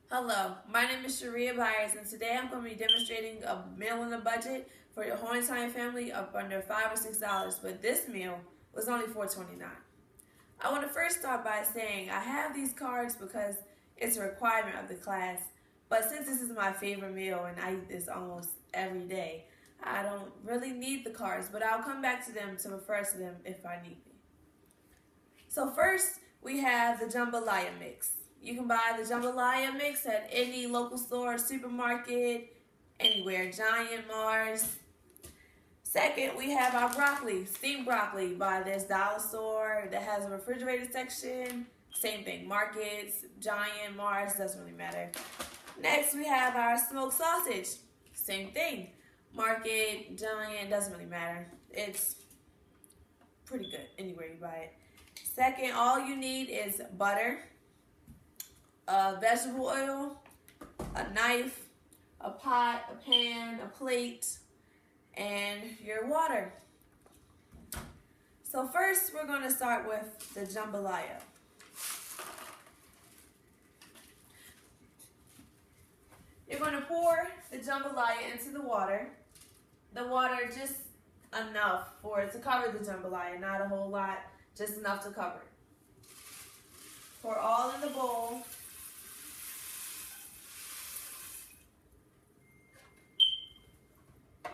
Hello, my name is Sharia Byers, and today I'm going to be demonstrating a meal on a budget for your whole entire family of under $5 or $6, but this meal was only $4.29. I want to first start by saying I have these cards because it's a requirement of the class, but since this is my favorite meal and I eat this almost every day, I don't really need the cards, but I'll come back to them to refer to them if I need be. So first, we have the jambalaya mix. You can buy the jambalaya mix at any local store, supermarket, anywhere, Giant, Mars. Second, we have our broccoli, steamed broccoli by this dollar store that has a refrigerated section. Same thing, markets, Giant, Mars, doesn't really matter. Next, we have our smoked sausage. Same thing, market, Giant, doesn't really matter. It's pretty good anywhere you buy it. Second, all you need is butter, vegetable oil, a knife, a pot, a pan, a plate, and your water. So first, we're going to start with the jambalaya. You're going to pour the jambalaya into the water. The water just enough for it to cover the jambalaya, not a whole lot, just enough to cover it. Pour all in the bowl.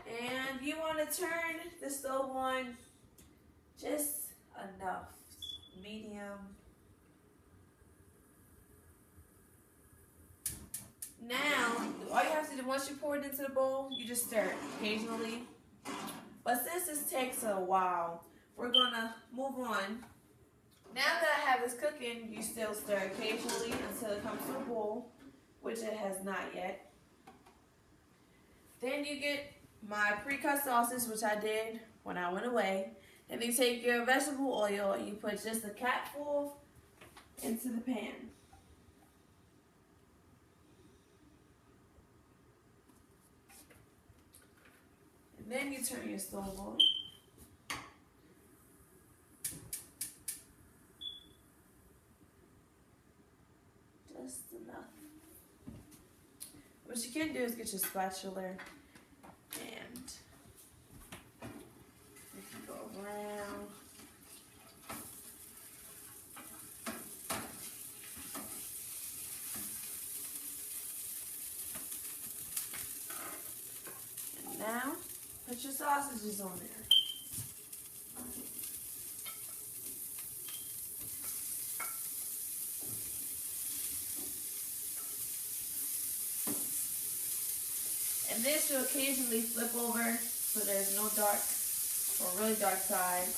And you want to turn the stove on just enough, medium. Now, all you have to do, once you pour it into the bowl, you just stir it occasionally. But since this takes a while, we're going to move on. Now that I have this cooking, you still stir occasionally until it comes to a boil, which it has not yet. Then you get my pre-cut sausage, which I did when I went away. And you take your vegetable oil and you put just a capful into the pan. And then you turn your stove on. Just enough. What you can do is get your spatula and you can go around. And now, put your sausages on there. And this will occasionally flip over so there's no dark or really dark side.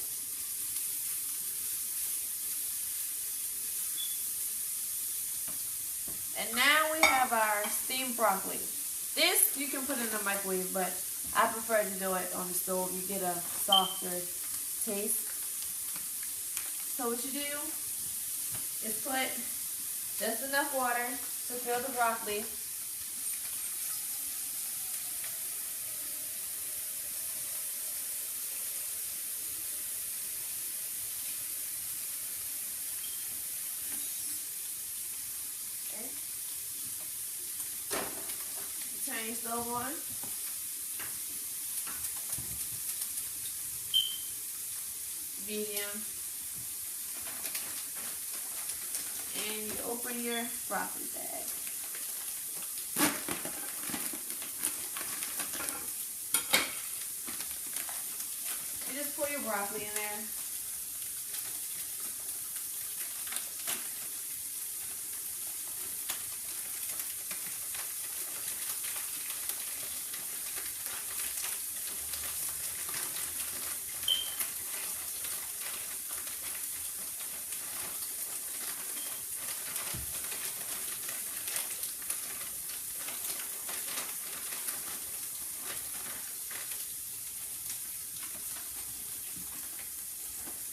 And now we have our steamed broccoli. This you can put in the microwave, but I prefer to do it on the stove. You get a softer taste. So what you do is put just enough water to fill the broccoli. Turn your stove on. Medium. And you open your broccoli bag. You just pour your broccoli in there.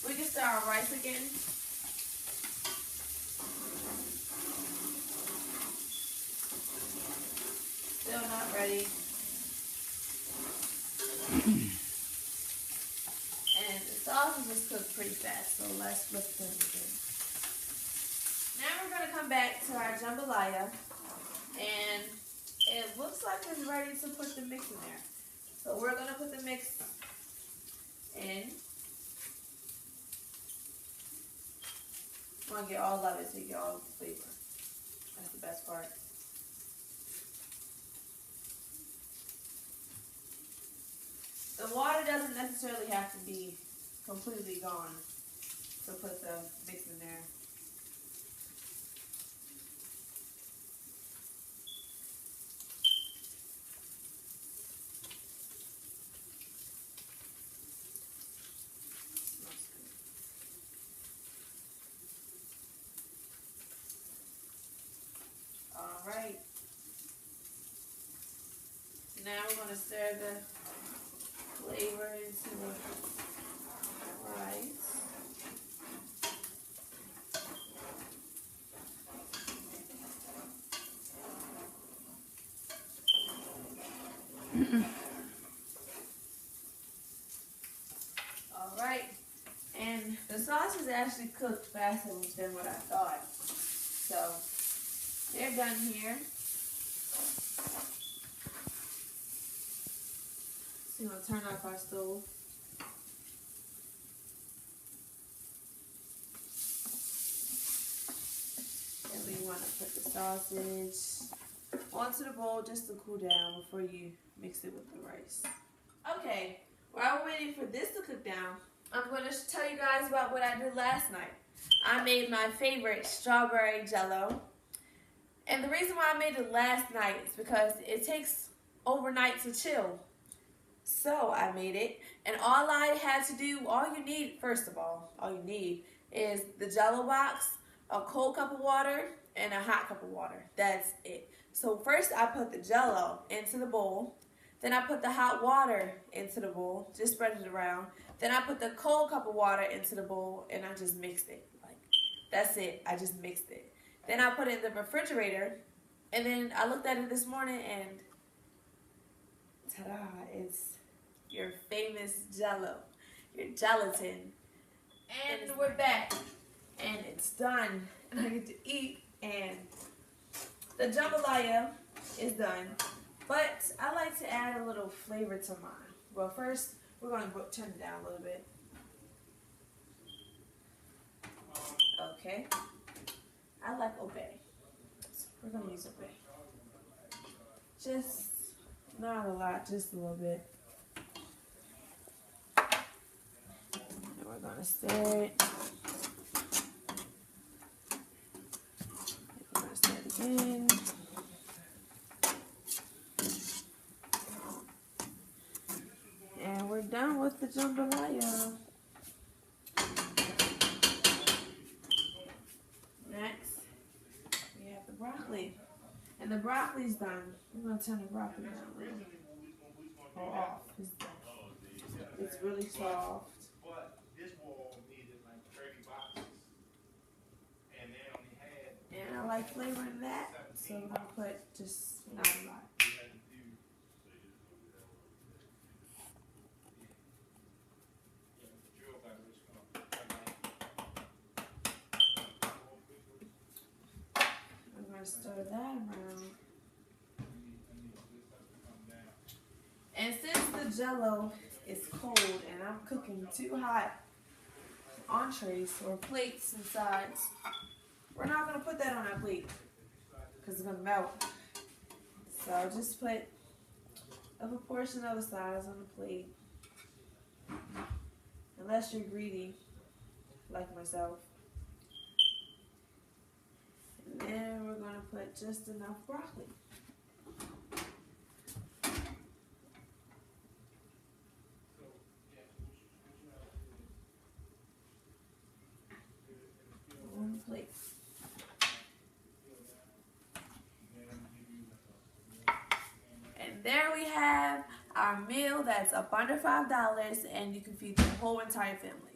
We can start our rice again. Still not ready. And the sausage is cooked pretty fast, so let's flip them again. Now we're going to come back to our jambalaya. And it looks like it's ready to put the mix in there. So we're gonna put the mix in. You want to get all of it so you get all the flavor. That's the best part. The water doesn't necessarily have to be completely gone to put the mix in there. Alright. Now we're going to stir the flavor into the rice. Alright. And the sauce is actually cooked faster than what I thought. So they're done here. So we're going to turn off our stove. And we want to put the sausage onto the bowl just to cool down before you mix it with the rice. Okay, while we're waiting for this to cook down, I'm going to tell you guys about what I did last night. I made my favorite strawberry jello. And the reason why I made it last night is because it takes overnight to chill. So I made it, and all I had to do, all you need is the jello box, a cold cup of water, and a hot cup of water. That's it. So first I put the jello into the bowl, then I put the hot water into the bowl, just spread it around. Then I put the cold cup of water into the bowl, and I just mixed it. Like, that's it, I just mixed it. Then I put it in the refrigerator, and then I looked at it this morning, and ta-da, it's your famous jello, your gelatin. And we're back, and it's done, and I get to eat, and the jambalaya is done, but I like to add a little flavor to mine. Well, first, we're going to turn it down a little bit. Okay. I like obey. So we're going to use obey. Just, not a lot, just a little bit. And we're going to stir it. We're going to stir it again. And we're done with the jambalaya. Next, we have the broccoli. And the broccoli's done. I'm going to turn the broccoli down a little. Or off. It's really soft. And I like flavoring that, so I'm going to put just not a lot. Stir that around. And since the jello is cold and I'm cooking 2 hot entrees or plates and sides, we're not going to put that on our plate because it's going to melt. So just put a proportion of the sides on the plate, unless you're greedy like myself. And then we're going to put just enough broccoli. One plate. And there we have our meal that's up under $5, and you can feed the whole entire family.